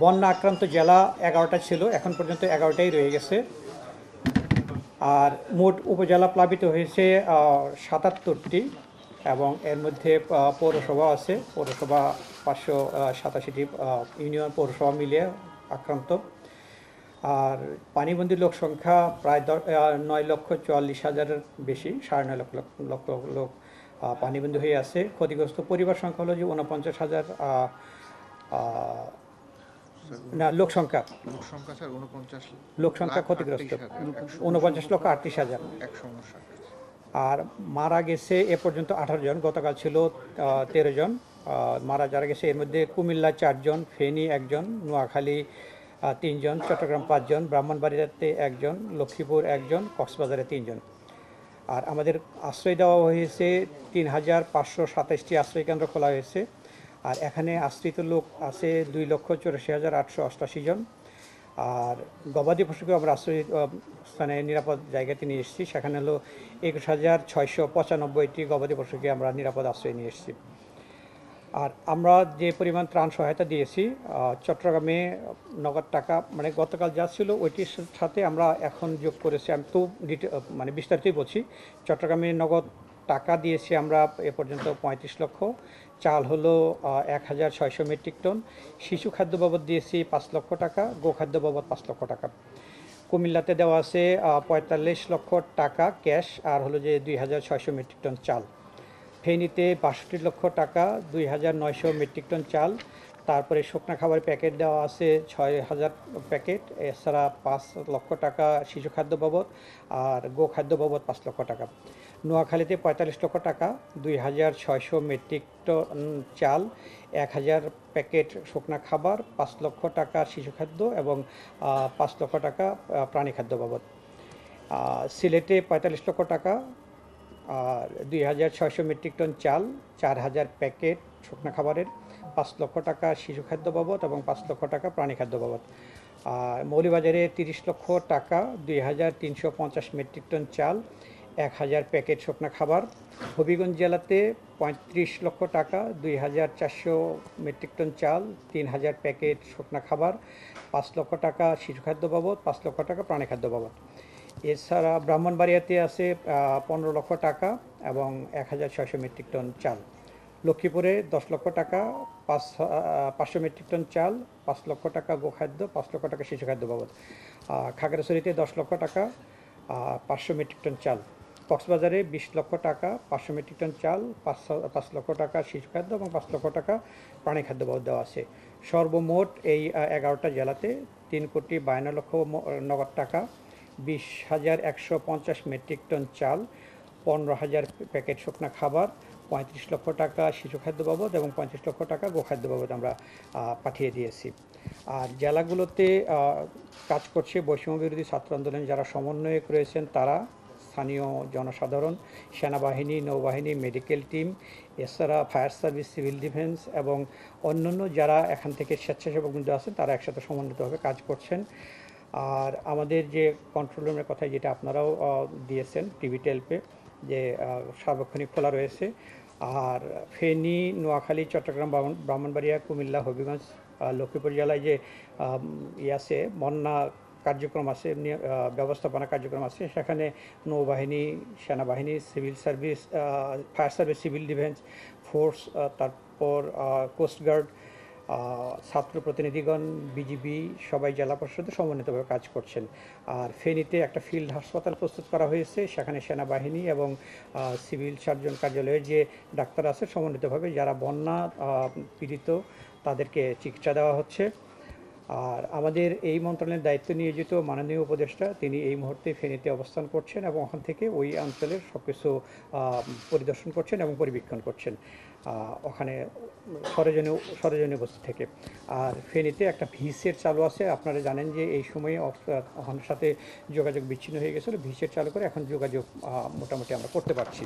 বন্যা আক্রান্ত জেলা 11টা ছিল, এখন পর্যন্ত 11টাই রয়ে গেছে। আর মোট উপজেলা প্লাবিত হয়েছে 77টি, এবং এর মধ্যে পৌরসভা আছে, পৌরসভা 587টি ইউনিয়ন পৌরসভা মিলিয়ে আক্রান্ত। আর পানিবন্দী লোক সংখ্যা প্রায় 9,44,000-এর বেশি, 9.5 লক্ষ লোক পানিবন্দী হয়ে আছে। ক্ষতিগ্রস্ত পরিবার সংখ্যা হলো যে 49,000, না লোক সংখ্যা ক্ষতিগ্রস্ত 49,38,000। আর মারা গেছে এ পর্যন্ত 18 জন, গতকাল ছিল 13 জন যারা গেছে। এর মধ্যে কুমিল্লা 4 জন, ফেনী 1 জন, নোয়াখালী 3 জন, চট্টগ্রাম 5 জন, ব্রাহ্মণবাড়িয়াতে 1 জন, লক্ষ্মীপুর 1 জন, কক্সবাজারে 3 জন। আর আমাদের আশ্রয় দেওয়া হয়েছে 3,527টি আশ্রয় কেন্দ্র খোলা হয়েছে। আর এখানে আশ্রিত লোক আছে 2,84,888 জন। আর গবাদি পশুকে আমরা আশ্রয় স্থানে নিরাপদ জায়গাতে নিয়ে এসেছি, সেখানে হলো 21,695টি গবাদি পশুকে আমরা নিরাপদ আশ্রয় নিয়ে এসেছি। আর আমরা যে পরিমাণ ত্রাণ সহায়তা দিয়েছি চট্টগ্রামে নগদ টাকা, মানে গতকাল যা ছিল ওইটির সাথে আমরা এখন যোগ করেছি। আমি তো বিস্তারিতই বলছি। চট্টগ্রামে নগদ টাকা দিয়েছি আমরা এ পর্যন্ত 35 লক্ষ, চাল হলো 1,600 মেট্রিক টন, শিশু খাদ্য বাবদ দিয়েছি 5 লক্ষ টাকা, গোখাদ্য বাবদ 5 লক্ষ টাকা। কুমিল্লাতে দেওয়া আছে 45 লক্ষ টাকা ক্যাশ, আর হলো যে 2,600 মেট্রিক টন চাল। ফেনীতে 62 লক্ষ টাকা, 2,900 মেট্রিক টন চাল। তারপরে শুকনা খাবারের প্যাকেট দেওয়া আছে 6,000 প্যাকেট। এছাড়া 5 লক্ষ টাকা শিশু খাদ্য বাবদ, আর গোখাদ্য বাবদ 5 লক্ষ টাকা। নোয়াখালীতে 45 লক্ষ টাকা, 2,600 মেট্রিক টন চাল, 1,000 প্যাকেট শুকনা খাবার, 5 লক্ষ টাকা শিশু খাদ্য এবং 5 লক্ষ টাকা প্রাণী খাদ্য বাবদ। সিলেটে 45 লক্ষ টাকা, আর 2,600 মেট্রিক টন চাল, 4,000 প্যাকেট শুকনা খাবারের, 5 লক্ষ টাকা শিশু খাদ্য বাবদ এবং 5 লক্ষ টাকা প্রাণী খাদ্য বাবদ। আর মৌলভীবাজারে 30 লক্ষ টাকা, 2,350 মেট্রিক টন চাল, 1,000 প্যাকেট শুকনা খাবার। হবিগঞ্জ জেলাতে 35 লক্ষ টাকা, 2,400 মেট্রিক টন চাল, 3,000 প্যাকেট শুকনা খাবার, 5 লক্ষ টাকা শিশু খাদ্য বাবদ, 5 লক্ষ টাকা প্রাণী খাদ্য বাবদ। এছাড়া ব্রাহ্মণবাড়িয়াতে আছে 15 লক্ষ টাকা এবং 1,600 মেট্রিক টন চাল। লক্ষ্মীপুরে 10 লক্ষ টাকা, 500 মেট্রিক টন চাল, 5 লক্ষ টাকা গোখাদ্য, 5 লক্ষ টাকা শিশু খাদ্য বাবদ। খাগড়াছড়িতে 10 লক্ষ টাকা, 500 মেট্রিক টন চাল। কক্সবাজারে 20 লক্ষ টাকা, 500 মেট্রিক টন চাল, 5 লক্ষ টাকা শিশু খাদ্য এবং 5 লক্ষ টাকা প্রাণী খাদ্য বাবদ দেওয়া আছে। সর্বমোট এই 11টা জেলাতে 3,52 লক্ষ নগদ টাকা, 20,150 মেট্রিক টন চাল, 15,000 প্যাকেট শুকনা খাবার, 35 লক্ষ টাকা শিশু খাদ্য বাবদ এবং 35 লক্ষ টাকা গোখাদ্য বাবদ আমরা পাঠিয়ে দিয়েছি। আর জেলাগুলোতে কাজ করছে বৈষম্য বিরোধী ছাত্র আন্দোলন যারা সমন্বয়ক রয়েছেন, তারা, স্থানীয় জনসাধারণ, সেনাবাহিনী, নৌবাহিনী, মেডিকেল টিম, এছাড়া ফায়ার সার্ভিস, সিভিল ডিফেন্স এবং অন্যান্য যারা এখান থেকে স্বেচ্ছাসেবক বৃন্দ আছেন, তারা একসাথে সমন্বিতভাবে কাজ করছেন। আর আমাদের যে কন্ট্রোল রুমের কথা যেটা আপনারাও দিয়েছেন টিভি টেলপে, যে সার্বক্ষণিক খোলা রয়েছে। আর ফেনী, নোয়াখালী, চট্টগ্রাম, ব্রাহ্মণবাড়িয়া, কুমিল্লা, হবিগঞ্জ, লক্ষ্মীপুর জেলায় যে আছে বন্যা কার্যক্রম আছে, ব্যবস্থাপনা কার্যক্রম আছে, সেখানে নৌবাহিনী, সেনাবাহিনী, civil service, fire service, civil defence force, তারপর কোস্টগার্ড, ছাত্র প্রতিনিধিগণ, বিজিবি, সবাই জেলা পরিষদে সমন্বিতভাবে কাজ করছেন। আর ফেনীতে একটা ফিল্ড হাসপাতাল প্রস্তুত করা হয়েছে, সেখানে সেনাবাহিনী এবং সিভিল সার্জন কার্যালয়ের যে ডাক্তার আছে সমন্বিতভাবে যারা বন্যা পীড়িত তাদেরকে চিকিৎসা দেওয়া হচ্ছে। আর আমাদের এই মন্ত্রণালয়ের দায়িত্ব নিয়োজিত মাননীয় উপদেষ্টা, তিনি এই মুহূর্তে ফেনীতে অবস্থান করছেন এবং ওখান থেকে ওই অঞ্চলের সব কিছু পরিদর্শন করছেন এবং পরিবীক্ষণ করছেন ওখানে সরেজনে উপস্থিত থেকে। আর ফেনীতে একটা ভিসেট চালু আছে। আপনারা জানেন যে এই সময়ে ওখানের সাথে যোগাযোগ বিচ্ছিন্ন হয়ে গেছিলো, ভিসেট চালু করে এখন যোগাযোগ মোটামুটি আমরা করতে পারছি।